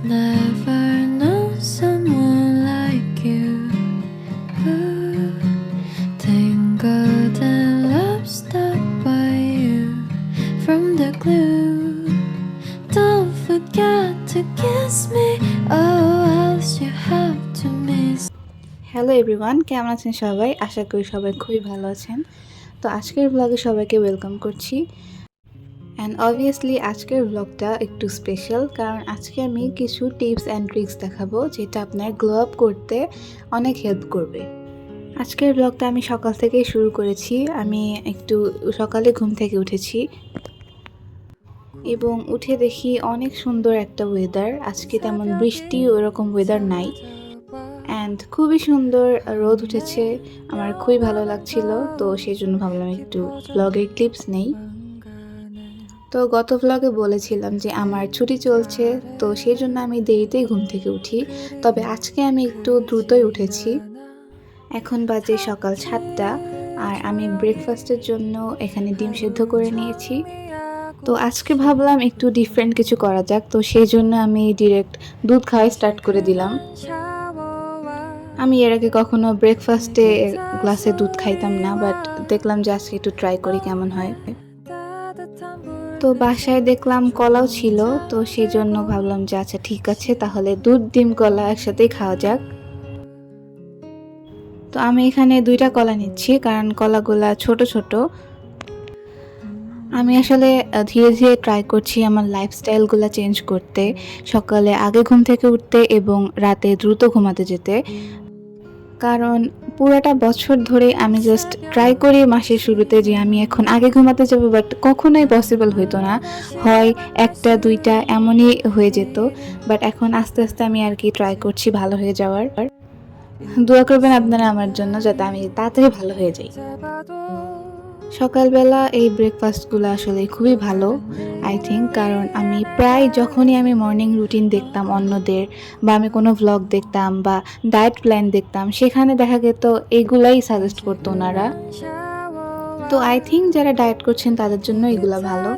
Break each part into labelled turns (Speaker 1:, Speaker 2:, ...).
Speaker 1: never known someone like you. Ooh, tangled in love, stuck by you from the glue. Don't forget to kiss me. Oh, else you have to miss.
Speaker 2: Hello everyone, কেমন আছেন সবাই? আশা করি সবাই খুবই ভালো আছেন। তো আজকের ব্লগে সবাইকে ওয়েলকাম করছি। অ্যান্ড অবভিয়াসলি আজকের ব্লগটা একটু স্পেশাল, কারণ আজকে আমি কিছু টিপস অ্যান্ড ট্রিক্স দেখাবো যেটা আপনার গ্লো আপ করতে অনেক হেল্প করবে। আজকের ব্লগটা আমি সকাল থেকেই শুরু করেছি। আমি একটু সকালে ঘুম থেকে উঠেছি এবং উঠে দেখি অনেক সুন্দর একটা ওয়েদার। আজকে তেমন বৃষ্টি ওরকম ওয়েদার নাই, অ্যান্ড খুবই সুন্দর রোদ উঠেছে। আমার খুবই ভালো লাগছিল, তো সেই জন্য ভাবলাম একটু ব্লগের ক্লিপস নেই। তো গত ব্লগে বলেছিলাম যে আমার ছুটি চলছে, তো সেই জন্য আমি দেরিতেই ঘুম থেকে উঠি। তবে আজকে আমি একটু দ্রুতই উঠেছি। এখন বাজে সকাল 7টা, আর আমি ব্রেকফাস্টের জন্য এখানে ডিম সেদ্ধ করে নিয়েছি। তো আজকে ভাবলাম একটু ডিফারেন্ট কিছু করা যাক, তো সেই জন্য আমি ডিরেক্ট দুধ খাওয়া স্টার্ট করে দিলাম। আমি এর আগে কখনো ব্রেকফাস্টে গ্লাসে দুধ খাইতাম না, বাট দেখলাম যে আজকে একটু ট্রাই করি কেমন হয়। তো বাসায় দেখলাম কলাও ছিল, তো সেই জন্য ভাবলাম যে আচ্ছা ঠিক আছে, তাহলে দুধ ডিম কলা একসাথেই খাওয়া যাক। তো আমি এখানে 2টা কলা নিচ্ছি, কারণ কলাগুলা ছোট ছোট। আমি আসলে ধীরে ধীরে ট্রাই করছি আমার লাইফস্টাইলগুলো চেঞ্জ করতে, সকালে আগে ঘুম থেকে উঠতে এবং রাতে দ্রুত ঘুমাতে যেতে। কারণ পুরোটা বছর ধরে আমি জাস্ট ট্রাই করি মাসের শুরুতে যে আমি এখন আগে ঘুমাতে যাব, বাট কখনোই পসিবল হতো না। হয় 1টা 2টা এমনই হয়ে যেত। বাট এখন আস্তে আস্তে আমি আর কি ট্রাই করছি ভালো হয়ে যাওয়ার। দোয়া করবেন আপনারা আমার জন্য যাতে আমি তাড়াতাড়ি ভালো হয়ে যাই। সকালবেলা এই ব্রেকফাস্টগুলো আসলে খুবই ভালো আই থিঙ্ক, কারণ আমি প্রায় যখনই আমি মর্নিং রুটিন দেখতাম অন্যদের, বা আমি কোনো ভ্লগ দেখতাম বা ডায়েট প্ল্যান দেখতাম, সেখানে দেখা যেত এইগুলাই সাজেস্ট করতো ওনারা। তো আই থিঙ্ক যারা ডায়েট করছেন তাদের জন্য এগুলো ভালো।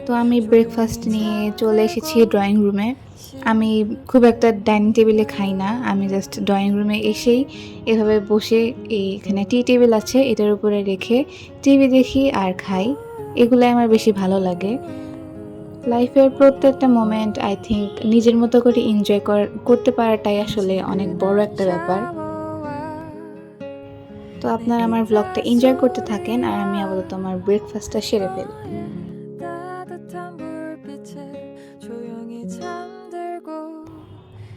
Speaker 2: তো আমি ব্রেকফাস্ট নিয়ে চলে এসেছি ড্রয়িং রুমে। আমি খুব একটা ডাইনিং টেবিলে খাই না, আমি জাস্ট ড্রয়িং রুমে এসেই এভাবে বসে, এখানে টি টেবিল আছে, এটার উপরে রেখে টিভি দেখি আর খাই। এগুলো আমার বেশি ভালো লাগে। লাইফের প্রত্যেকটা মোমেন্ট আই থিঙ্ক নিজের মতো করে এনজয় করতে পারাটাই আসলে অনেক বড় একটা ব্যাপার। তো আপনারা আমার ব্লগটা এনজয় করতে থাকেন, আর আমি আপাতত আমার ব্রেকফাস্টটা সেরে ফেলি।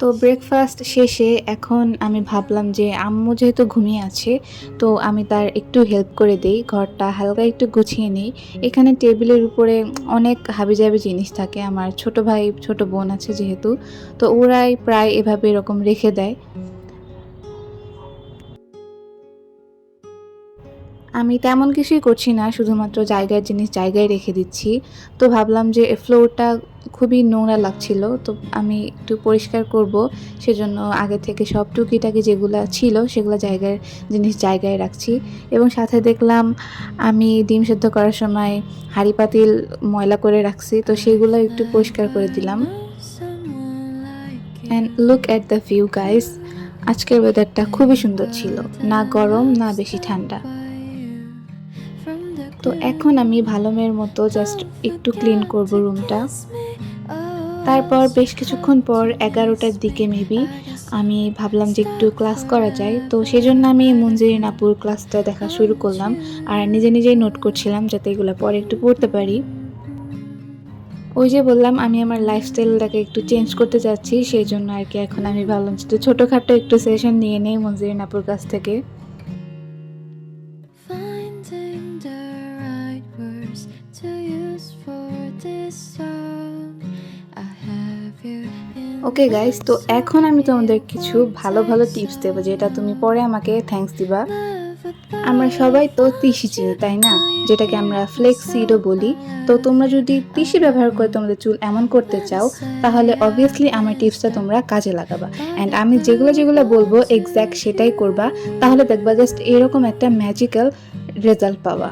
Speaker 2: তো ব্রেকফাস্ট শেষে এখন আমি ভাবলাম যে আম্মু যেহেতু ঘুমিয়ে আছে, তো আমি তার একটু হেল্প করে দেই, ঘরটা হালকা একটু গুছিয়ে নিই। এখানে টেবিলের উপরে অনেক হাবিজাবি জিনিস থাকে, আমার ছোট ভাই ছোট বোন আছে যেহেতু, তো ওরাই প্রায় এভাবে এরকম রেখে দেয়। আমি তেমন কিছুই করছি না, শুধুমাত্র জায়গার জিনিস জায়গায় রেখে দিচ্ছি। তো ভাবলাম যে ফ্লোরটা খুবই নোংরা লাগছিল, তো আমি একটু পরিষ্কার করব, সেজন্য আগে থেকে সব টুকিটাকি যেগুলো ছিল সেগুলো জিনিস জায়গায় রাখছি। এবং সাথে দেখলাম আমি ডিম সেদ্ধ করার সময় হাঁড়ি পাতিল ময়লা করে রাখছি, তো সেগুলো একটু পরিষ্কার করে দিলাম। And look at the view guys, আজকের ওয়েদারটা খুবই সুন্দর ছিল, না গরম না বেশি ঠান্ডা। তো এখন আমি ভালো মেয়ের মতো জাস্ট একটু ক্লিন করব রুমটা। তারপর বেশ কিছুক্ষণ পর 11টার দিকে মেবি আমি ভাবলাম যে একটু ক্লাস করা যায়, তো সেজন্য আমি মঞ্জুরিন আপুর ক্লাসটা দেখা শুরু করলাম, আর নিজে নিজেই নোট করছিলাম যাতে এগুলো পরে একটু পড়তে পারি। ওই যে বললাম আমি আমার লাইফস্টাইলটাকে একটু চেঞ্জ করতে যাচ্ছি, সেই জন্য আর কি এখন আমি ভাবলাম যে ছোটোখাটো একটু সেশন নিয়ে নেই মঞ্জুরিন আপুর কাছ থেকে। ওকে গাইস, তো এখন আমি তোমাদের কিছু ভালো ভালো টিপস দেবো যেটা তুমি পরে আমাকে থ্যাঙ্কস দিবা। আমরা সবাই তো তিসি চিনি তাই না, যেটাকে আমরা ফ্লেক্স সিডও বলি। তো তোমরা যদি তিসি ব্যবহার করে তোমাদের চুল এমন করতে চাও, তাহলে অবভিয়াসলি আমার টিপসটা তোমরা কাজে লাগাবা, অ্যান্ড আমি যেগুলো যেগুলো বলবো এক্স্যাক্ট সেটাই করবা। তাহলে দেখবা জাস্ট এরকম একটা ম্যাজিক্যাল রেজাল্ট পাওয়া।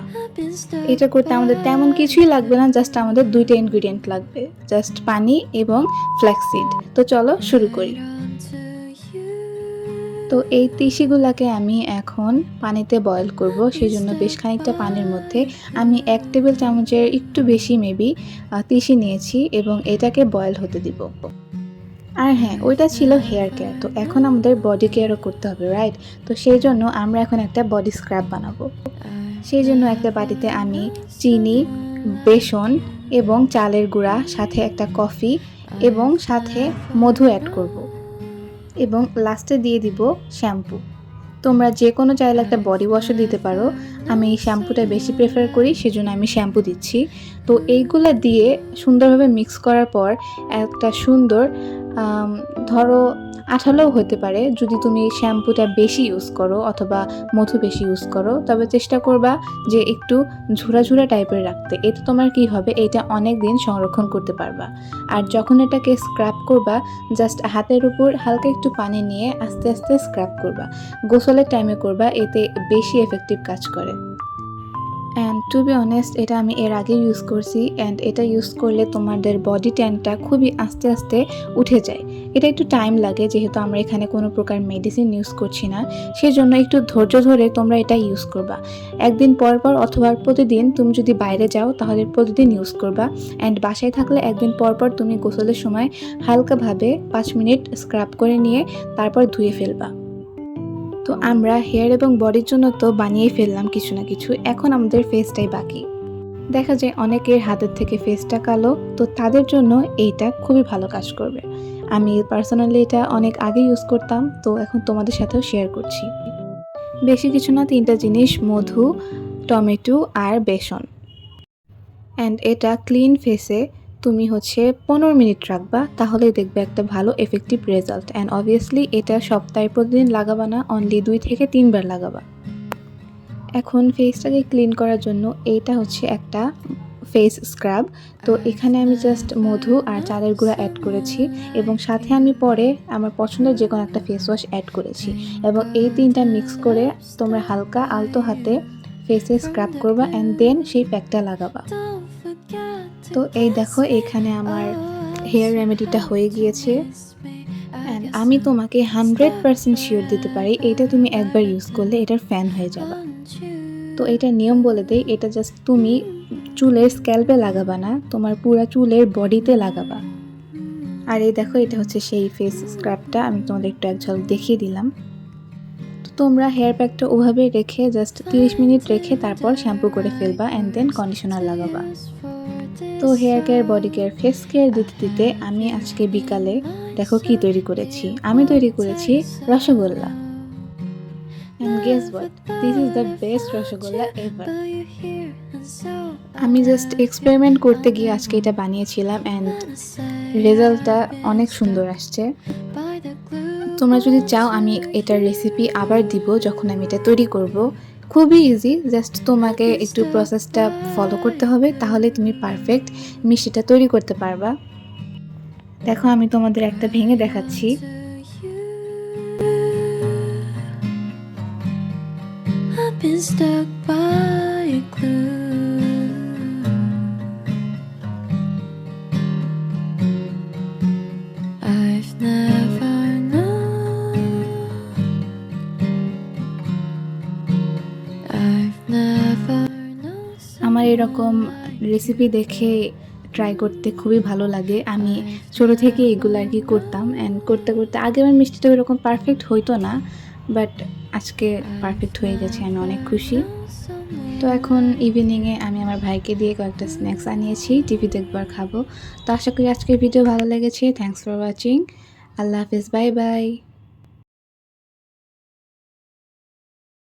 Speaker 2: এটা
Speaker 1: এটা
Speaker 2: করতে আমাদের তেমন কিছুই লাগবে না, জাস্ট আমাদের 2টা ইনগ্রিডিয়েন্ট লাগবে, জাস্ট পানি এবং ফ্ল্যাক্সিড। তো চলো শুরু করি। তো এই তিসিগুলাকে আমি এখন পানিতে বয়েল করব, সেই জন্য বেশ খানিকটা পানির মধ্যে আমি 1 টেবিল চামচের একটু বেশি মেবি তিসি নিয়েছি এবং এটাকে বয়েল হতে দিব। আর হ্যাঁ, ওইটা ছিল হেয়ার কেয়ার, তো এখন আমাদের বডি কেয়ারও করতে হবে, রাইট? তো সেই জন্য আমরা এখন একটা বডি স্ক্রাব বানাবো। সেই জন্য একটা বাটিতে আমি চিনি, বেসন এবং চালের গুঁড়া, সাথে একটা কফি এবং সাথে মধু অ্যাড করব এবং লাস্টে দিয়ে দিব শ্যাম্পু। তোমরা যে কোনো চাইলে একটা বডি ওয়াশও দিতে পারো, আমি এই শ্যাম্পুটা বেশি প্রেফার করি, সেজন্য আমি শ্যাম্পু দিচ্ছি। তো এইগুলা দিয়ে সুন্দরভাবে মিক্স করার পর একটা সুন্দর ধরো আঠালোও হতে পারে যদি তুমি শ্যাম্পুটা বেশি ইউজ করো অথবা মধু বেশি ইউজ করো, তবে চেষ্টা করবা যে একটু ঝুরা ঝুরা টাইপের রাখতে। এতে তোমার কি হবে, এটা অনেক দিন সংরক্ষণ করতে পারবা। আর যখন এটাকে স্ক্রাব করবা, জাস্ট হাতের উপর হালকা একটু পানি নিয়ে আস্তে আস্তে স্ক্রাব করবা, গোসলের টাইমে করবা, এতে বেশি এফেক্টিভ কাজ করে। অ্যান্ড টু বি অনেস্ট, এটা আমি এর আগে ইউজ করছি, অ্যান্ড এটা ইউজ করলে তোমাদের বডি ট্যানটা খুবই আস্তে আস্তে উঠে যায়। এটা একটু টাইম লাগে, যেহেতু আমরা এখানে কোনো প্রকার মেডিসিন ইউজ করছি না, সেজন্য একটু ধৈর্য ধরে তোমরা এটা ইউজ করবা। একদিন পর পর অথবা প্রতিদিন, তুমি যদি বাইরে যাও তাহলে প্রতিদিন ইউজ করবা, অ্যান্ড বাসায় থাকলে একদিন পর পর তুমি গোসলের সময় হালকাভাবে 5 মিনিট স্ক্রাব করে নিয়ে তারপর ধুয়ে ফেলবা। তো আমরা হেয়ার এবং বডির জন্য তো বানিয়ে ফেললাম কিছু না কিছু, এখন আমাদের ফেসটাই বাকি। দেখা যায় অনেকের হাতের থেকে ফেসটা কালো, তো তাদের জন্য এইটা খুবই ভালো কাজ করবে। আমি পার্সোনালি এটা অনেক আগে ইউজ করতাম, তো এখন তোমাদের সাথেও শেয়ার করছি। বেশি কিছু না, 3টা জিনিস, মধু, টমেটো আর বেসন। অ্যান্ড এটা ক্লিন ফেসে তুমি 15 মিনিট রাখবা, তাহলেই দেখবে একটা ভালো এফেক্টিভ রেজাল্ট। অ্যান্ড অবভিয়াসলি এটা সপ্তাহে প্রতিদিন লাগাবা না, অনলি 2 থেকে 3 বার লাগাবা। এখন ফেসটাকে ক্লিন করার জন্য এইটা একটা ফেস স্ক্রাব। তো এখানে আমি জাস্ট মধু আর চালের গুঁড়া অ্যাড করেছি এবং সাথে আমি পরে আমার পছন্দের যে কোনো একটা ফেস ওয়াশ অ্যাড করেছি, এবং এই 3টা মিক্স করে তোমরা হালকা আলতো হাতে ফেসে স্ক্রাব করবা অ্যান্ড দেন সেই প্যাকটা লাগাবা। তো এই দেখো, এখানে আমার হেয়ার রেমেডিটা হয়ে গিয়েছে, অ্যান্ড আমি তোমাকে 100% শিওর দিতে পারি এটা তুমি একবার ইউজ করলে এটার ফ্যান হয়ে যাবে। তো এটা নিয়ম বলে দেই, এটা জাস্ট তুমি চুলের স্ক্যাল্পে লাগাবা না, তোমার পুরো চুলের বডিতে লাগাবা। আর এই দেখো, এটা সেই ফেস স্ক্রাবটা, আমি তোমাদের একটু এক ঝলক দেখিয়ে দিলাম। তো তোমরা হেয়ার প্যাকটা ওভাবে রেখে জাস্ট 30 মিনিট রেখে তারপর শ্যাম্পু করে ফেলবা অ্যান্ড দেন কন্ডিশনার লাগাবা। তো hair care, body care, face care দিতে দিতে আমি আজকে বিকালে দেখো কি তৈরি করেছি। আমি তৈরি করেছি rasgulla. And guess what? This is the best rasgulla ever. আমি জাস্ট এক্সপেরিমেন্ট করতে গিয়ে আজকে এটা বানিয়েছিলাম অ্যান্ড রেজাল্টটা অনেক সুন্দর আসছে। তোমরা যদি চাও আমি এটার রেসিপি আবার দিব যখন আমি এটা তৈরি করব। খুবই ইজি, জাস্ট তোমাকে একটু প্রসেসটা ফলো করতে হবে, তাহলে তুমি পারফেক্ট মিষ্টিটা তৈরি করতে পারবা। দেখো, আমি তোমাদের একটা ভেঙে দেখাচ্ছি।
Speaker 1: Been stuck by a clue. I've never known. I've never known.
Speaker 2: আমার এরকম রেসিপি দেখে ট্রাই করতে খুবই ভালো লাগে। আমি ছোটো থেকে এগুলো আর কি করতাম, অ্যান্ড করতে করতে আগে আমার মিষ্টিটা এরকম পারফেক্ট হইতো না, বাট আজকে পারফেক্ট হয়ে গেছে, আমি অনেক খুশি। তো এখন ইভিনিংয়ে আমি আমার ভাইকে দিয়ে কয়েকটা স্ন্যাক্স আনিয়েছি, টিভি দেখবার খাবো। তো আশা করি আজকের ভিডিও ভালো লেগেছে। Thanks for watching. Allah Hafiz, bye bye.